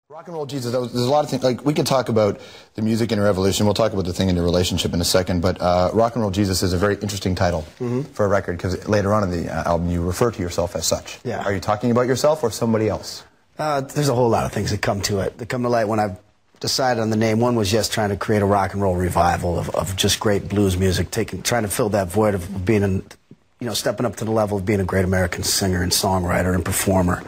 Rock and Roll Jesus, there's a lot of things, like we can talk about the music in Revolution, we'll talk about the thing in your relationship in a second, but Rock and Roll Jesus is a very interesting title for a record, because later on in the album you refer to yourself as such. Yeah. Are you talking about yourself or somebody else? There's a whole lot of things that come to it, that come to light when I decided on the name. One was just trying to create a rock and roll revival of just great blues music, trying to fill that void of being stepping up to the level of being a great American singer and songwriter and performer.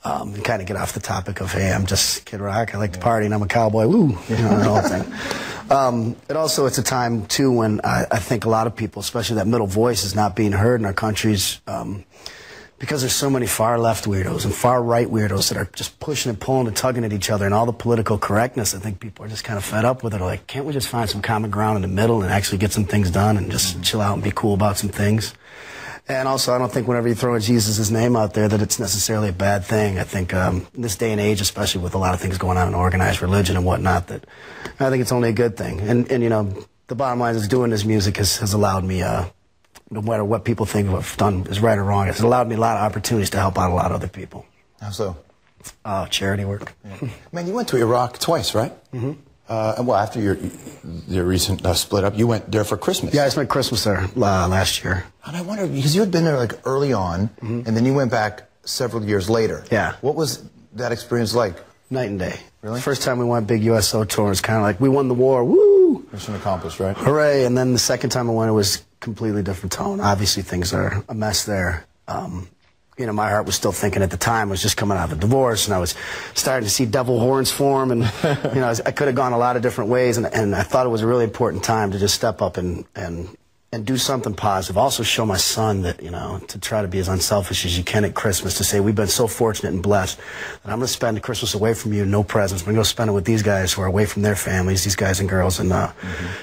And kind of get off the topic of, hey, I'm just Kid Rock, I like to party, and I'm a cowboy, woo, the whole thing. It's a time, too, when I think a lot of people, especially that middle voice, is not being heard in our countries, because there's so many far-left weirdos and far-right weirdos that are just pushing and pulling and tugging at each other, and all the political correctness. I think people are just kind of fed up with it. Like, can't we just find some common ground in the middle and actually get some things done and just chill out and be cool about some things? And also, I don't think whenever you throw Jesus' name out there that it's necessarily a bad thing. I think in this day and age, especially with a lot of things going on in organized religion and whatnot, that I think it's only a good thing. And the bottom line is doing this music has allowed me, no matter what people think I've done is right or wrong, it's allowed me a lot of opportunities to help out a lot of other people. How so? Charity work. Yeah. Man, you went to Iraq twice, right? Mm-hmm. And well, after your recent split up, you went there for Christmas. Yeah, I spent Christmas there last year. And I wonder, because you had been there like early on, and then you went back several years later. Yeah. What was that experience like? Night and day. Really? First time we went big USO tour, it was kind of like, we won the war, woo! Mission accomplished, right? Hooray! And then the second time I went, it was completely different tone. Obviously, things are a mess there. My heart was still thinking at the time, I was just coming out of a divorce, and I was starting to see devil horns form, and I could have gone a lot of different ways, and I thought it was a really important time to just step up and do something positive. Also show my son that, to try to be as unselfish as you can at Christmas, to say we've been so fortunate and blessed that I'm going to spend Christmas away from you, no presents. I'm going to go spend it with these guys who are away from their families, these guys and girls, and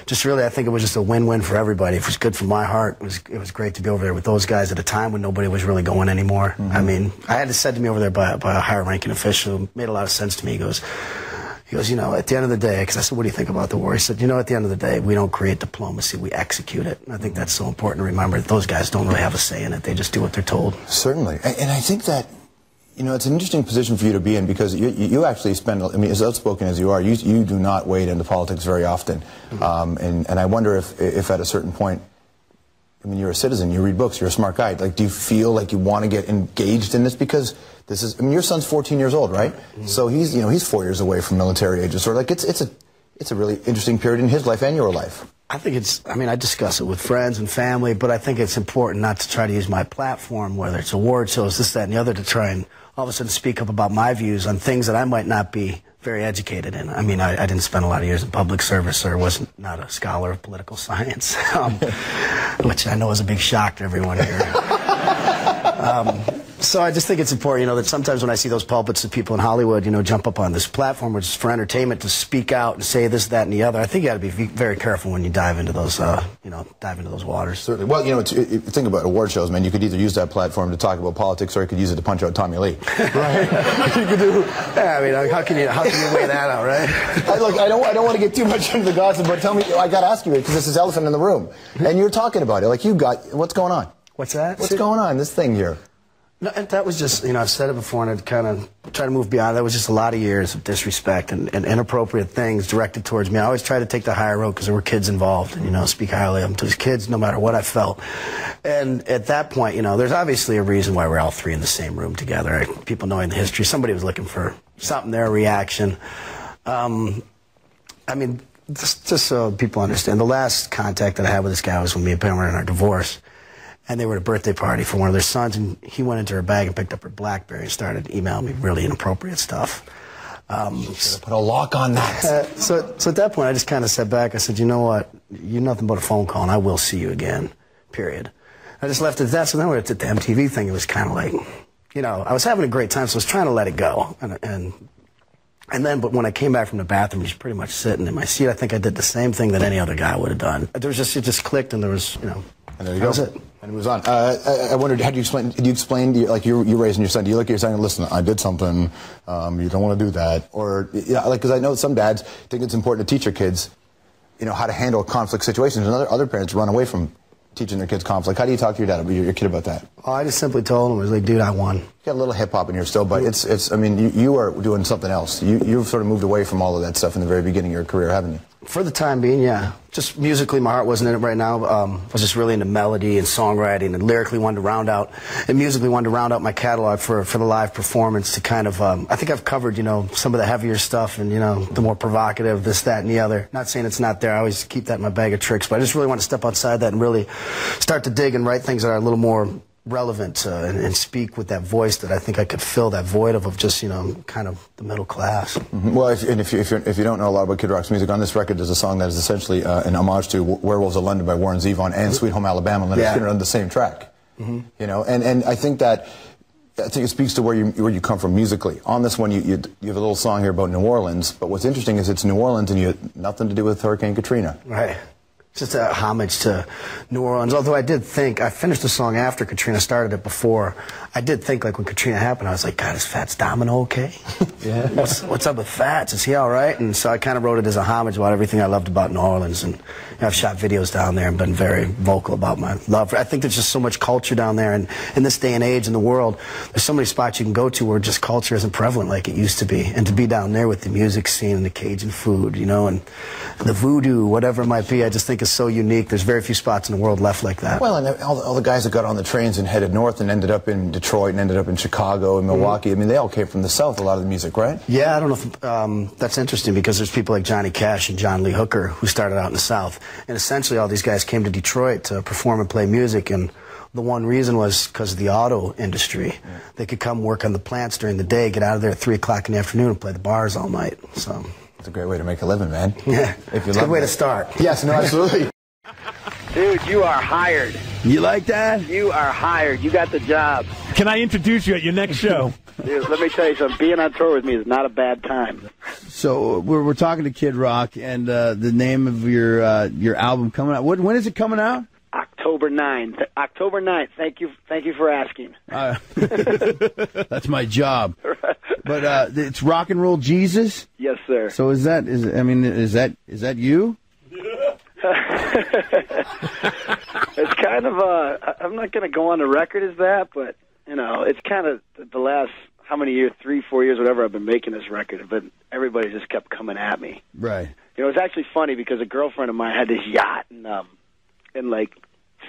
just really, I think it was just a win-win for everybody. It was good for my heart. It was great to be over there with those guys at a time when nobody was really going anymore. I mean, I had it said to me over there by a higher-ranking official who made a lot of sense to me. He goes, at the end of the day, because I said, what do you think about the war? He said, at the end of the day, we don't create diplomacy, we execute it. And I think that's so important to remember, that those guys don't really have a say in it. They just do what they're told. Certainly. And I think that, it's an interesting position for you to be in, because you actually spend, as outspoken as you are, you do not wade into politics very often. And I wonder if at a certain point, you're a citizen, you read books, you're a smart guy. Like, do you feel like you want to get engaged in this? Because this is, your son's 14 years old, right? So he's, he's 4 years away from military age. So like, it's a really interesting period in his life and your life. I think I discuss it with friends and family, but I think it's important not to try to use my platform, whether it's award shows, this, that, and the other, to try and all of a sudden speak up about my views on things that I might not be very educated in. I didn't spend a lot of years in public service, or was not a scholar of political science, which I know is a big shock to everyone here. So I just think it's important, that sometimes when I see those pulpits of people in Hollywood, jump up on this platform, which is for entertainment, to speak out and say this, that, and the other. I think you got to be very careful when you dive into those, waters. Certainly. Well, think about award shows, man. You could either use that platform to talk about politics, or you could use it to punch out Tommy Lee. Right? You could do. Yeah, how can you weigh that out, right? I don't want to get too much into the gossip, but tell me, I got to ask you, because this is elephant in the room, and you're talking about it. Like, what's going on? What's that? What's going on? This thing here. No, that was just, I've said it before, and I'd kind of try to move beyond. That was just a lot of years of disrespect and inappropriate things directed towards me. I always tried to take the higher road, because there were kids involved, and, speak highly of them to his kids, no matter what I felt. And at that point, there's obviously a reason why we're all three in the same room together. People knowing the history, somebody was looking for something there, a reaction. Just so people understand, the last contact that I had with this guy was when me and Pam were in our divorce. And they were at a birthday party for one of their sons, and he went into her bag and picked up her BlackBerry and started emailing me really inappropriate stuff. You should have put a lock on that. So at that point, I just kind of sat back. I said, you know what? You're nothing but a phone call, and I will see you again, period. I just left it at that. So then we were at the MTV thing. It was kind of like, I was having a great time, so I was trying to let it go. But when I came back from the bathroom, he's pretty much sitting in my seat. I think I did the same thing that any other guy would have done. It just clicked, and there was, And there you that go. was it. And it was on. I wondered, how do you explain? Did you explain? You're raising your son. Do you look at your son and listen? I did something. You don't want to do that, or because I know some dads think it's important to teach your kids, how to handle conflict situations, and other parents run away from teaching their kids comps? Like, how do you talk to your kid about that? Oh, I just simply told him, I was like, dude, I won. You got a little hip-hop in here still, but I mean, you are doing something else. You've sort of moved away from all of that stuff in the very beginning of your career, haven't you? For the time being, yeah. Just musically, my heart wasn't in it right now. I was just really into melody and songwriting, and lyrically wanted to round out, and musically wanted to round out my catalog for the live performance to kind of, I think I've covered, you know, some of the heavier stuff and, you know, the more provocative, this, that, and the other. Not saying it's not there. I always keep that in my bag of tricks, but I just really want to step outside that and really start to dig and write things that are a little more relevant and speak with that voice that I think I could fill that void of just, you know, kind of the middle class. Mm-hmm. Well, if you don't know a lot about Kid Rock's music, on this record there's a song that is essentially an homage to Werewolves of London by Warren Zevon and Sweet Home Alabama, Leonard Skinner on the same track. Mm-hmm. You know, and I think it speaks to where you come from musically. On this one, you have a little song here about New Orleans, but what's interesting is it's New Orleans and you had nothing to do with Hurricane Katrina. Right. Just a homage to New Orleans. Although I did think, I finished the song after Katrina, started it before. I did think, like, when Katrina happened, I was like, God, is Fats Domino okay? Yeah. What's up with Fats? Is he all right? And so I kind of wrote it as a homage about everything I loved about New Orleans. And you know, I've shot videos down there and been very vocal about my love. I think there's just so much culture down there. And in this day and age in the world, there's so many spots you can go to where just culture isn't prevalent like it used to be. And to be down there with the music scene and the Cajun food, you know, and the voodoo, whatever it might be, I just think is so unique. There's very few spots in the world left like that. Well, and all the guys that got on the trains and headed north and ended up in Detroit and ended up in Chicago and Milwaukee, I mean, they all came from the South, a lot of the music, right? Yeah, I don't know if that's interesting because there's people like Johnny Cash and John Lee Hooker who started out in the South. And essentially all these guys came to Detroit to perform and play music, and the one reason was because of the auto industry. Yeah. They could come work on the plants during the day, get out of there at 3 o'clock in the afternoon and play the bars all night. So it's a great way to make a living, man. Yeah, if you it's a good way to start. Yes, no, absolutely. Dude, you are hired. You like that? You are hired. You got the job. Can I introduce you at your next show? Dude, let me tell you something. Being on tour with me is not a bad time. So we're talking to Kid Rock, and the name of your album coming out. When is it coming out? October 9th. October 9th. Thank you for asking. That's my job. But it's Rock and Roll Jesus? Yes, sir. So is that you? It's kind of I'm not going to go on the record as that, but you know, it's kind of the last how many years, 3, 4 years, whatever I've been making this record, but everybody just kept coming at me. Right. You know, it's actually funny because a girlfriend of mine had this yacht in like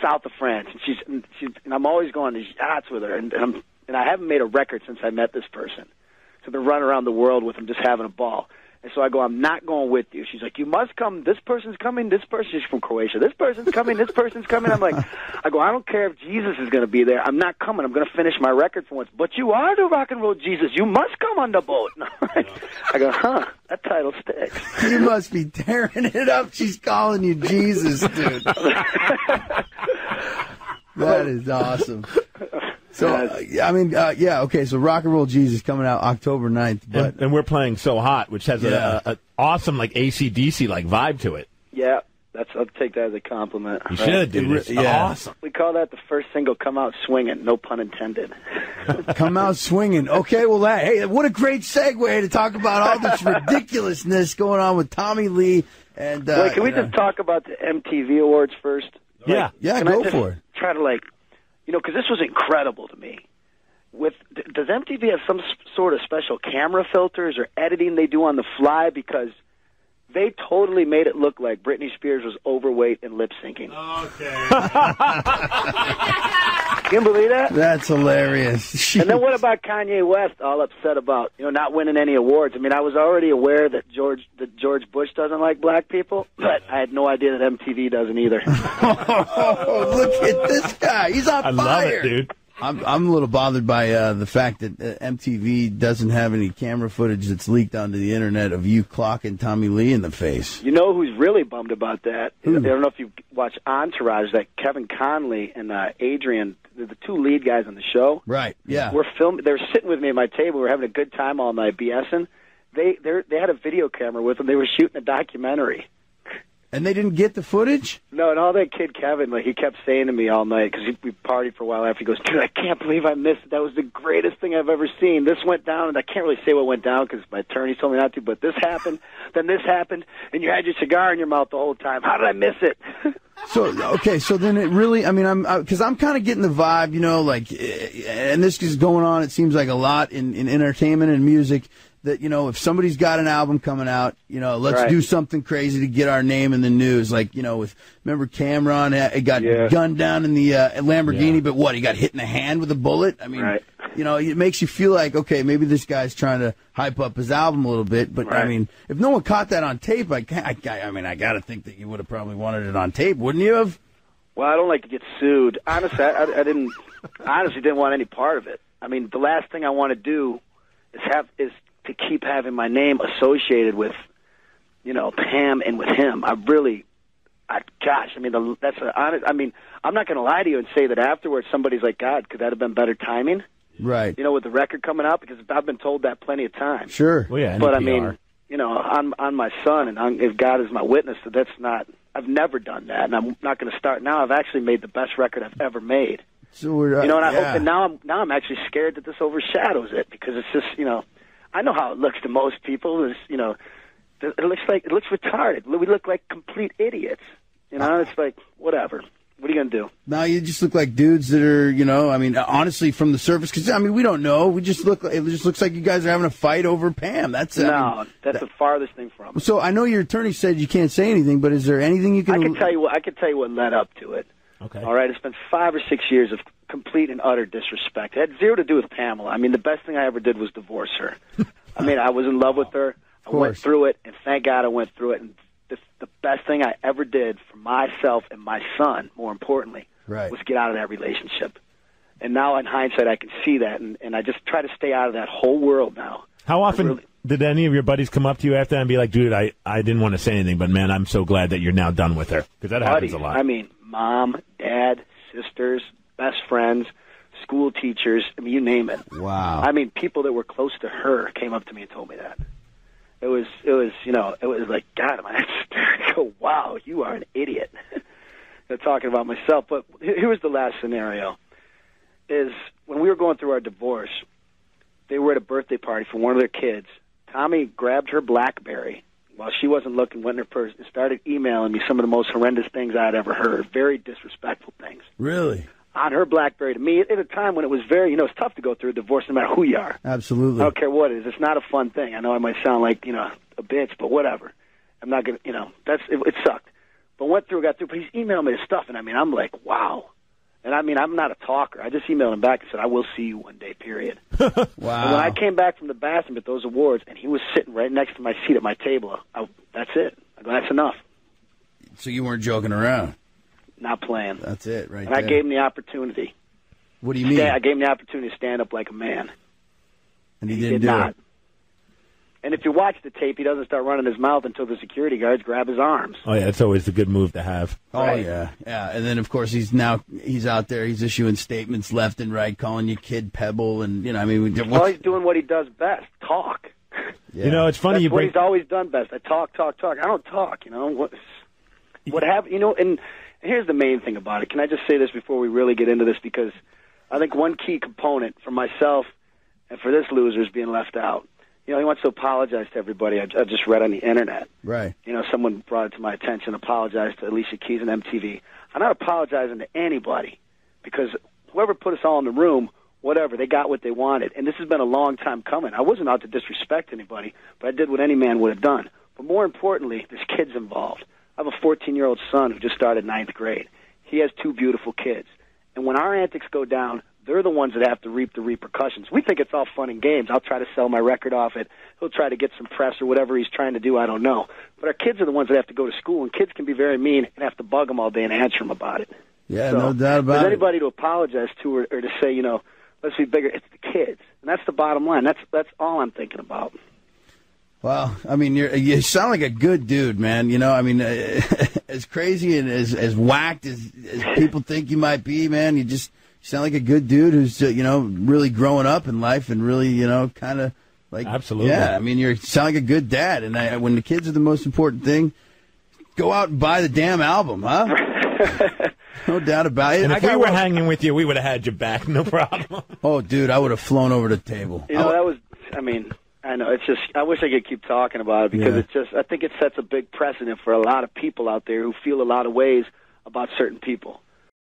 south of France, and and I'm always going on these yachts with her, and I haven't made a record since I met this person. So I've been running around the world with them, just having a ball. And so I go, I'm not going with you. She's like, you must come. This person's coming. This person, she's from Croatia. This person's coming. This person's coming. I'm like, I go, I don't care if Jesus is going to be there. I'm not coming. I'm going to finish my record for once. But you are the rock and roll Jesus. You must come on the boat. I go, that title sticks. You must be tearing it up. She's calling you Jesus, dude. That is awesome. So, I mean, yeah, okay, so Rock and Roll Jesus coming out October 9th. But and we're playing So Hot, which has an awesome, like, AC/DC-like vibe to it. Yeah, I'll take that as a compliment. You should, dude. It's awesome. We call that the first single, Come Out Swinging, no pun intended. Come Out Swinging. Okay, well, hey, what a great segue to talk about all this ridiculousness going on with Tommy Lee. And wait, can we just talk about the MTV Awards first? Yeah, go for it. Try to, like, you know, because this was incredible to me. Does MTV have some sort of special camera filters or editing they do on the fly? Because they totally made it look like Britney Spears was overweight and lip syncing. Okay. Can you believe that? That's hilarious. And then what about Kanye West all upset about, you know, not winning any awards? I mean, I was already aware that George Bush doesn't like black people, but I had no idea that MTV doesn't either. Oh, look at this guy. He's on fire. I love it, dude. I'm a little bothered by the fact that MTV doesn't have any camera footage that's leaked onto the internet of you clocking Tommy Lee in the face. You know who's really bummed about that? I don't know if you watch Entourage, that Kevin Conley and Adrian, they're the two lead guys on the show. Right, yeah. They were sitting with me at my table. We were having a good time all night BSing. They had a video camera with them. They were shooting a documentary. And they didn't get the footage? No, and all that kid Kevin, like, he kept saying to me all night, because we partied for a while after, he goes, dude, I can't believe I missed it. That was the greatest thing I've ever seen. This went down, and I can't really say what went down because my attorney told me not to, but this happened, then this happened, and you had your cigar in your mouth the whole time. How did I miss it? So, okay, so then it really, I mean, because I'm kind of getting the vibe, you know, like, and this is going on, it seems like a lot in entertainment and music, that, you know, if somebody's got an album coming out, you know, let's do something crazy to get our name in the news. Like, you know, remember Cameron, it got gunned down in the Lamborghini, but what, he got hit in the hand with a bullet? I mean, you know, it makes you feel like, okay, maybe this guy's trying to hype up his album a little bit. But, I mean, if no one caught that on tape, I mean, I got to think that you would have probably wanted it on tape, wouldn't you have? Well, I don't like to get sued. Honestly, I honestly didn't want any part of it. I mean, the last thing I want to do is to keep having my name associated with, you know, Pam and with him. Gosh, I mean, that's honest. I mean, I'm not going to lie to you and say that afterwards somebody's like, God, could that have been better timing? Right. You know, with the record coming out, because I've been told that plenty of times. Sure. Well, yeah, but I mean, you know, on my son, and if God is my witness, that's not. I've never done that, and I'm not going to start now. I've actually made the best record I've ever made. So we're, you know, and I hope that now I'm actually scared that this overshadows it, because it's just, you know, I know how it looks to most people. Is, you know, it looks retarded. We look like complete idiots. You know, it's like, whatever. What are you going to do? No, you just look like dudes that are, you know, I mean, honestly, from the surface, because, I mean, we don't know. It just looks like you guys are having a fight over Pam. That's the farthest thing from it. So I know your attorney said you can't say anything, but is there anything you can... I can tell you what led up to it. Okay. All right, it's been 5 or 6 years of complete and utter disrespect. It had zero to do with Pamela. I mean, the best thing I ever did was divorce her. I mean, I was in love with her. I went through it, and thank God I went through it. And the best thing I ever did for myself and my son, more importantly, was get out of that relationship. And now, in hindsight, I can see that, and I just try to stay out of that whole world now. How often did any of your buddies come up to you after that and be like, dude, I didn't want to say anything, but, man, I'm so glad that you're now done with her? Because that happens a lot. I mean, mom, dad, sisters, best friends, school teachers, I mean, you name it. Wow. I mean, people that were close to her came up to me and told me that. It was, you know, it was like, God, I go, wow, you are an idiot. They're talking about myself. But here was the last scenario, is when we were going through our divorce, they were at a birthday party for one of their kids. Tommy grabbed her BlackBerry while she wasn't looking, went in her purse, and started emailing me some of the most horrendous things I had ever heard, very disrespectful things. Really? On her BlackBerry to me at a time when it was very, you know, it's tough to go through a divorce no matter who you are. Absolutely. I don't care what it is. It's not a fun thing. I know I might sound like, you know, a bitch, but whatever. I'm not going to, you know, it sucked. But got through, but he's emailed me his stuff, and I mean, I'm like, wow. And I mean, I'm not a talker. I just emailed him back and said, I will see you one day, period. Wow. And when I came back from the bathroom at those awards, and he was sitting right next to my seat at my table, that's it. I go, that's enough. So you weren't joking around? Not playing. That's it, right and there. I gave him the opportunity. What do you mean? I gave him the opportunity to stand up like a man. And he did do not. It. And if you watch the tape, he doesn't start running his mouth until the security guards grab his arms. Oh, yeah, it's always a good move to have. Oh, right. Yeah. And then, of course, he's out there, he's issuing statements left and right, calling you Kid Pebble, and, you know, I mean... Well, he's doing what he does best, talk. Yeah. You know, it's funny That's what he's always done best. I talk. I don't talk, you know. What happened, you know, and here's the main thing about it. Can I just say this before we really get into this? Because I think one key component for myself and for this loser is being left out. You know, he wants to apologize to everybody. I just read on the Internet. Right. You know, someone brought it to my attention, apologized to Alicia Keys and MTV. I'm not apologizing to anybody because whoever put us all in the room, whatever, they got what they wanted. And this has been a long time coming. I wasn't out to disrespect anybody, but I did what any man would have done. But more importantly, there's kids involved. I have a 14-year-old son who just started 9th grade. He has 2 beautiful kids. And when our antics go down, they're the ones that have to reap the repercussions. We think it's all fun and games. I'll try to sell my record off it. He'll try to get some press or whatever he's trying to do. I don't know. But our kids are the ones that have to go to school, and kids can be very mean and have to bug them all day and answer them about it. Yeah, so, no doubt about it. If there's anybody to apologize to or to say, you know, let's be bigger, it's the kids. And that's the bottom line. That's all I'm thinking about. Well, I mean, you sound like a good dude, man. You know, I mean, as crazy and as whacked as people think you might be, man, you sound like a good dude who's, you know, really growing up in life and really, you know, kind of like... Absolutely. Yeah, I mean, you sound like a good dad. And when the kids are the most important thing, go out and buy the damn album, huh? No doubt about it. And if we were hanging with you, we would have had your back, no problem. Oh, dude, I would have flown over the table. You know, that was, I mean... I know, it's just, I wish I could keep talking about it because it's just, I think it sets a big precedent for a lot of people out there who feel a lot of ways about certain people.